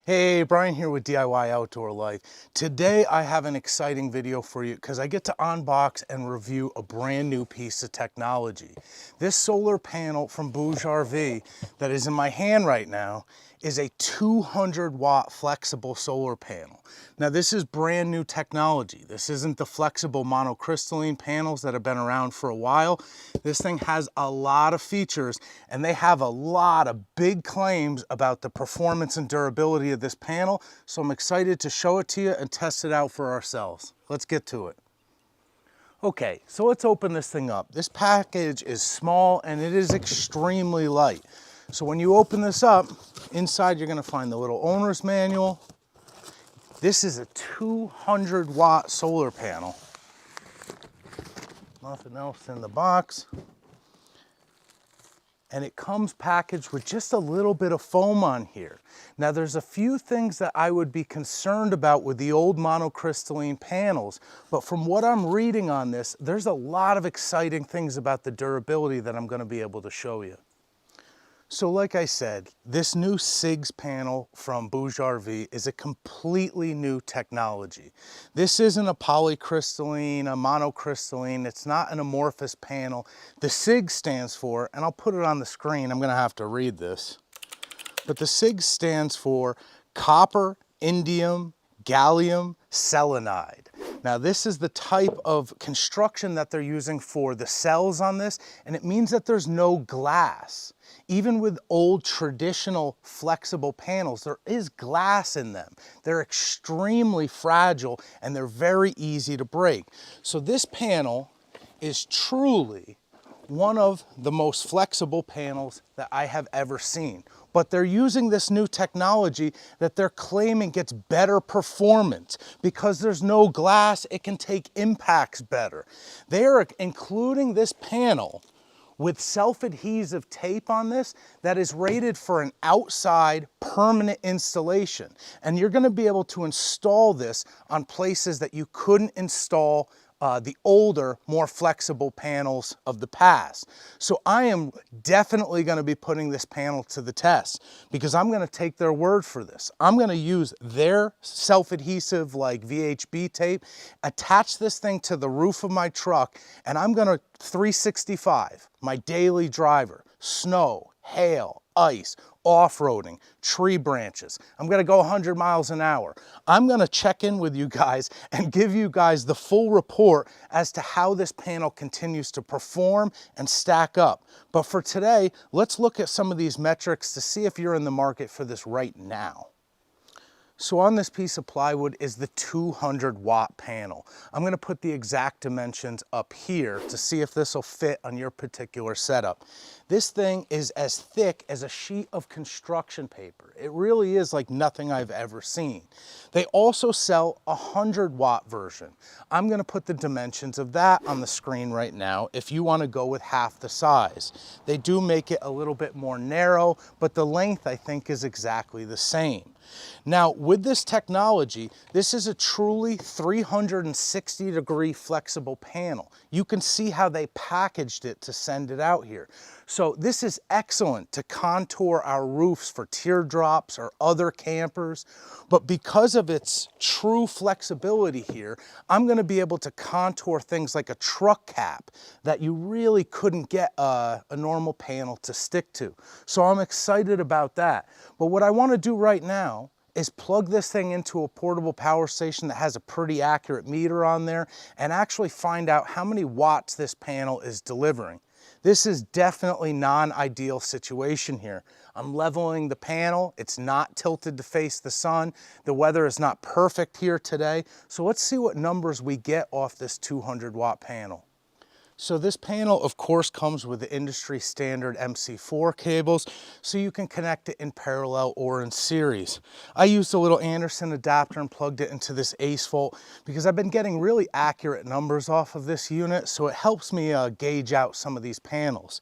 Hey, Brian here with DIY Outdoor Life. Today I have an exciting video for you because I get to unbox and review a brand new piece of technology. This solar panel from BougeRV that is in my hand right now is a 200-watt flexible solar panel. Now this is brand new technology. This isn't the flexible monocrystalline panels that have been around for a while. This thing has a lot of features and they have a lot of big claims about the performance and durability of this panel. So I'm excited to show it to you and test it out for ourselves. Let's get to it. Okay, so let's open this thing up. This package is small and it is extremely light. So when you open this up, inside you're gonna find the little owner's manual. This is a 200-watt solar panel. Nothing else in the box. And it comes packaged with just a little bit of foam on here. Now there's a few things that I would be concerned about with the old monocrystalline panels, but from what I'm reading on this, there's a lot of exciting things about the durability that I'm gonna be able to show you. So like I said, this new CIGS panel from BougeRV is a completely new technology. This isn't a polycrystalline, a monocrystalline, it's not an amorphous panel. The CIGS stands for, and I'll put it on the screen, I'm gonna have to read this, but the CIGS stands for copper, indium, gallium, selenide. Now this is the type of construction that they're using for the cells on this, and it means that there's no glass. Even with old traditional flexible panels, there is glass in them. They're extremely fragile and they're very easy to break. So this panel is truly one of the most flexible panels that I have ever seen. But they're using this new technology that they're claiming gets better performance. Because there's no glass, it can take impacts better. They are including this panel with self-adhesive tape on this that is rated for an outside permanent installation. And you're gonna be able to install this on places that you couldn't install the older, more flexible panels of the past. So I am definitely gonna be putting this panel to the test because I'm gonna take their word for this. I'm gonna use their self-adhesive like VHB tape, attach this thing to the roof of my truck, and I'm gonna 365 my daily driver, snow, hail, ice, off-roading, tree branches. I'm gonna go 100 miles an hour. I'm gonna check in with you guys and give you guys the full report as to how this panel continues to perform and stack up. But for today, let's look at some of these metrics to see if you're in the market for this right now. So on this piece of plywood is the 200-watt panel. I'm gonna put the exact dimensions up here to see if this will fit on your particular setup. This thing is as thick as a sheet of construction paper. It really is like nothing I've ever seen. They also sell a 100-watt version. I'm gonna put the dimensions of that on the screen right now if you wanna go with half the size. They do make it a little bit more narrow, but the length I think is exactly the same. Now, with this technology, this is a truly 360-degree flexible panel. You can see how they packaged it to send it out here. So this is excellent to contour our roofs for teardrops or other campers. But because of its true flexibility here, I'm going to be able to contour things like a truck cap that you really couldn't get a normal panel to stick to. So I'm excited about that. But what I want to do right now is plug this thing into a portable power station that has a pretty accurate meter on there and actually find out how many watts this panel is delivering. This is definitely non-ideal situation here. I'm leveling the panel. It's not tilted to face the sun. The weather is not perfect here today. So let's see what numbers we get off this 200-watt panel. So this panel, of course, comes with the industry standard MC4 cables, so you can connect it in parallel or in series. I used a little Anderson adapter and plugged it into this Ace Volt because I've been getting really accurate numbers off of this unit, so it helps me gauge out some of these panels.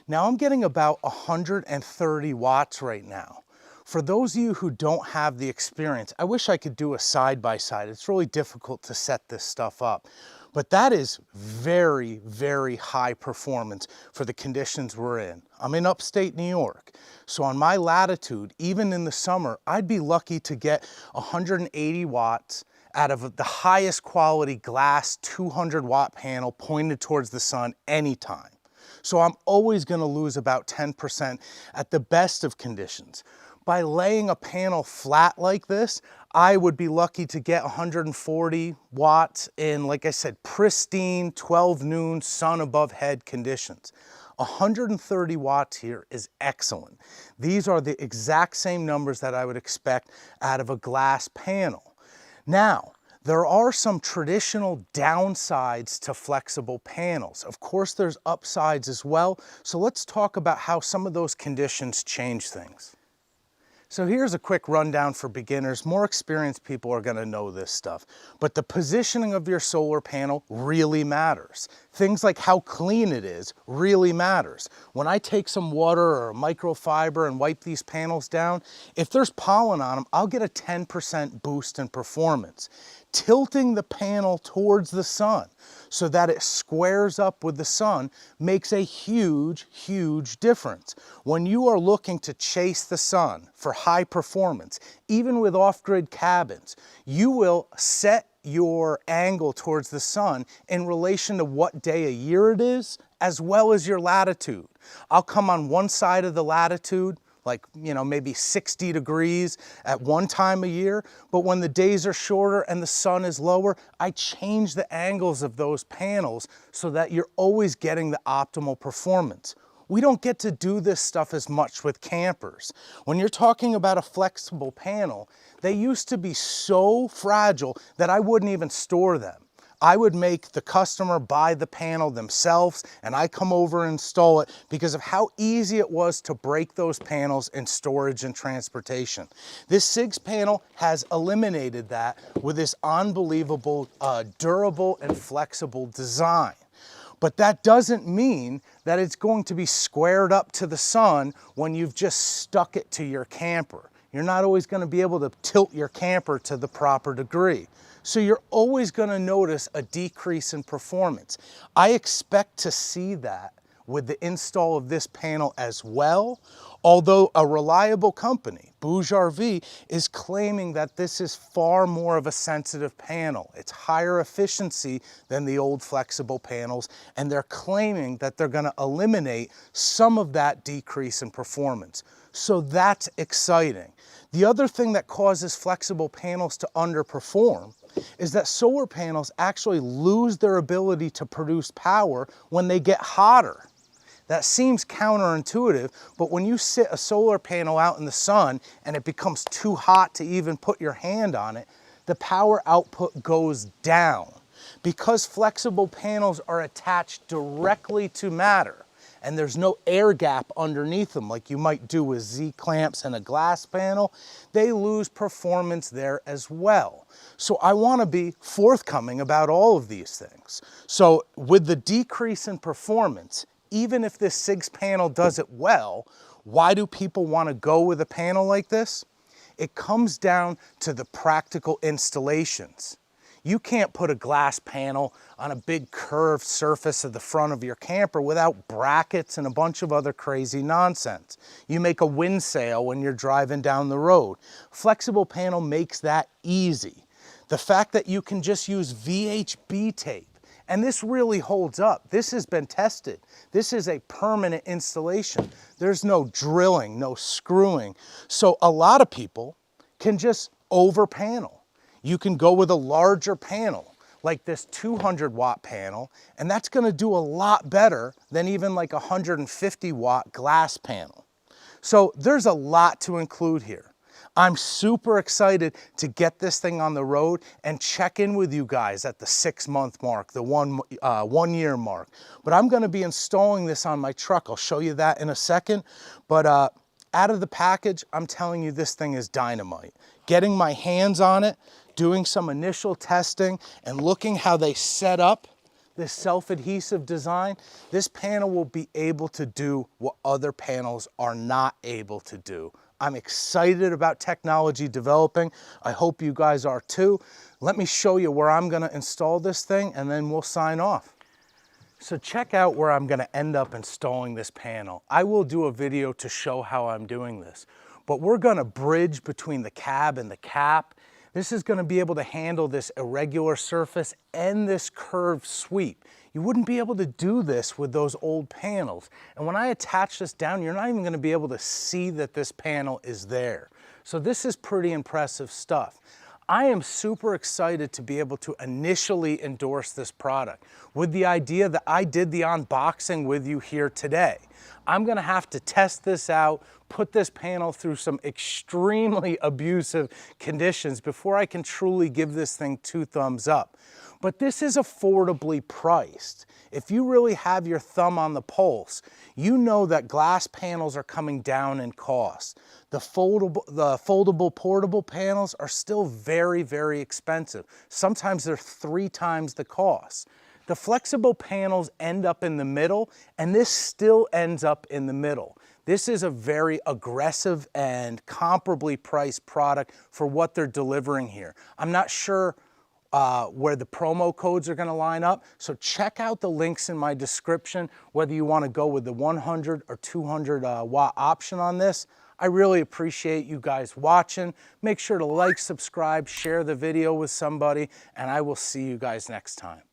Now I'm getting about 130 watts right now. For those of you who don't have the experience, I wish I could do a side-by-side. It's really difficult to set this stuff up. But that is very, very high performance for the conditions we're in. I'm in upstate New York. So on my latitude, even in the summer, I'd be lucky to get 180 watts out of the highest quality glass 200-watt panel pointed towards the sun anytime. So I'm always going to lose about 10% at the best of conditions. By laying a panel flat like this, I would be lucky to get 140 watts in, like I said, pristine 12 noon sun above head conditions. 130 watts here is excellent. These are the exact same numbers that I would expect out of a glass panel. Now, there are some traditional downsides to flexible panels. Of course, there's upsides as well. So let's talk about how some of those conditions change things. So here's a quick rundown for beginners. More experienced people are going to know this stuff. But the positioning of your solar panel really matters. Things like how clean it is really matters. When I take some water or a microfiber and wipe these panels down, if there's pollen on them, I'll get a 10% boost in performance. Tilting the panel towards the sun so that it squares up with the sun makes a huge, huge difference. When you are looking to chase the sun for high performance, even with off-grid cabins, you will set your angle towards the sun in relation to what day of year it is, as well as your latitude. I'll come on one side of the latitude, like, maybe 60 degrees at one time of year, but when the days are shorter and the sun is lower, I change the angles of those panels so that you're always getting the optimal performance. We don't get to do this stuff as much with campers. When you're talking about a flexible panel, they used to be so fragile that I wouldn't even store them. I would make the customer buy the panel themselves and I come over and install it because of how easy it was to break those panels in storage and transportation. This CIGS panel has eliminated that with this unbelievable, durable and flexible design. But that doesn't mean that it's going to be squared up to the sun when you've just stuck it to your camper. You're not always going to be able to tilt your camper to the proper degree. So you're always going to notice a decrease in performance. I expect to see that with the install of this panel as well, although a reliable company, BougeRV, is claiming that this is far more of a sensitive panel. It's higher efficiency than the old flexible panels, and they're claiming that they're going to eliminate some of that decrease in performance. So that's exciting. The other thing that causes flexible panels to underperform is that solar panels actually lose their ability to produce power when they get hotter. That seems counterintuitive, but when you sit a solar panel out in the sun and it becomes too hot to even put your hand on it, the power output goes down. Because flexible panels are attached directly to matter, and there's no air gap underneath them like you might do with Z-clamps and a glass panel, they lose performance there as well. So I want to be forthcoming about all of these things. So with the decrease in performance, even if this CIGS panel does it well, why do people want to go with a panel like this? It comes down to the practical installations. You can't put a glass panel on a big curved surface of the front of your camper without brackets and a bunch of other crazy nonsense. You make a wind sail when you're driving down the road. Flexible panel makes that easy. The fact that you can just use VHB tape, and this really holds up. This has been tested. This is a permanent installation. There's no drilling, no screwing. So a lot of people can just over panel. You can go with a larger panel, like this 200-watt panel, and that's going to do a lot better than even like a 150-watt glass panel. So there's a lot to include here. I'm super excited to get this thing on the road and check in with you guys at the 6-month mark, the one year mark. But I'm going to be installing this on my truck. I'll show you that in a second. But out of the package, I'm telling you, this thing is dynamite. Getting my hands on it, doing some initial testing, and looking how they set up this self-adhesive design, this panel will be able to do what other panels are not able to do. I'm excited about technology developing. I hope you guys are too. Let me show you where I'm gonna install this thing and then we'll sign off. So check out where I'm gonna end up installing this panel. I will do a video to show how I'm doing this, but we're gonna bridge between the cab and the cap. This is gonna be able to handle this irregular surface and this curved sweep. You wouldn't be able to do this with those old panels. And when I attach this down, you're not even gonna be able to see that this panel is there. So this is pretty impressive stuff. I am super excited to be able to initially endorse this product with the idea that I did the unboxing with you here today. I'm gonna have to test this out, put this panel through some extremely abusive conditions before I can truly give this thing 2 thumbs up. But this is affordably priced. If you really have your thumb on the pulse, you know that glass panels are coming down in cost. The foldable portable panels are still very, very expensive. Sometimes they're 3 times the cost. The flexible panels end up in the middle, and this still ends up in the middle. This is a very aggressive and comparably priced product for what they're delivering here. I'm not sure where the promo codes are gonna line up, so check out the links in my description, whether you wanna go with the 100 or 200 watt option on this. I really appreciate you guys watching. Make sure to like, subscribe, share the video with somebody, and I will see you guys next time.